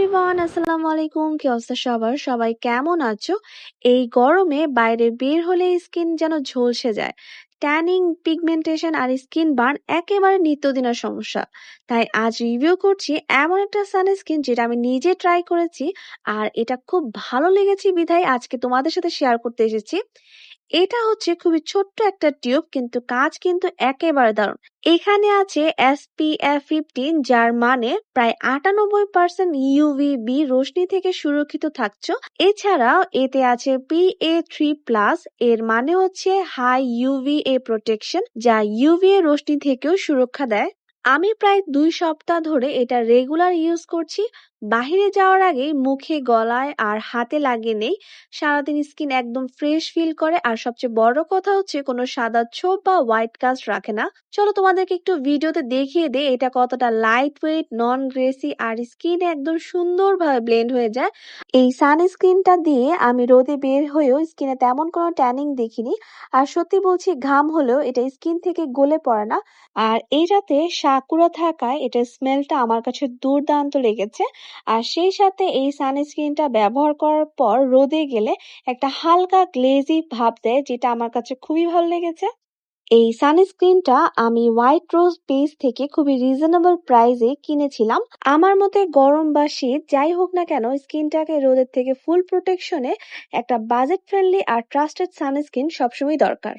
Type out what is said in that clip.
Everyone, আসসালামু আলাইকুম। কি অবস্থা সবার? সবাই কেমন আছো? এই গরমে বাইরে বের হলে স্কিন যেন ঝলসে যায়। ট্যানিং, পিগমেন্টেশন আর স্কিন বার্ন একেবারে নিত্যদিনের সমস্যা। তাই আজ রিভিউ করছি এমন একটা সানস্ক্রিন যেটা আমি নিজে ট্রাই করেছি আর এটা খুব ভালো লেগেছে বিধায় আজকে তোমাদের সাথে শেয়ার করতে এসেছি। এটা হচ্ছে খুবই ছোট্ট একটা টিউব, কিন্তু কাজ কিন্তু একেবারে দারুণ। এখানে আছে SPF 15, যার মানে প্রায় 98% ইউভিবি রশ্মি থেকে সুরক্ষিত থাকছো। এছাড়াও এতে আছে PA3+, এর মানে হচ্ছে হাই UVA প্রোটেকশন, যা ইউভিএ রশ্মি থেকেও সুরক্ষা দেয়। আমি প্রায় 2 সপ্তাহ ধরে এটা রেগুলার ইউজ করছি। বাহিরে যাওয়ার আগে মুখে, গলায় আর হাতে লাগিয়ে নেই। সারাদিন স্কিন একদম ফ্রেশ ফিল করে, আর সবচেয়ে বড় কথা হচ্ছে কোনো সাদা ছোপ বা হোয়াইট কাস্ট রাখে না। চলো তোমাদেরকে একটু ভিডিওতে দেখিয়ে দে এটা কতটা লাইট ওয়েট, নন গ্রেসি আর স্কিনে একদম সুন্দরভাবে ব্লেন্ড হয়ে যায়। এই সানস্ক্রিনটা দিয়ে আমি রোদে বের হয়েও স্কিনে তেমন কোনো ট্যানিং দেখিনি। আর সত্যি বলছি, ঘাম হলেও এটা স্কিন থেকে গলে পড়ে না। আর এইটাতে সাকুরা থাকায় এটার স্মেলটা আমার কাছে দুর্দান্ত লেগেছে। আর সেই সাথে এই সানস্ক্রিনটা ব্যবহার করার পর রোদে গেলে একটা হালকা গ্লেজি ভাব দেয়, যেটা আমার কাছে খুবই ভালো লেগেছে। এই সানস্ক্রিনটা আমি হোয়াইট রোজ পেজ থেকে খুবই রিজনেবল প্রাইসে কিনেছিলাম। আমার মতে গরম বা শীত যাই হোক না কেন, স্কিনটাকে রোদের থেকে ফুল প্রোটেকশনে একটা বাজেট ফ্রেন্ডলি আর ট্রাস্টেড সানস্ক্রিন সবসময় দরকার।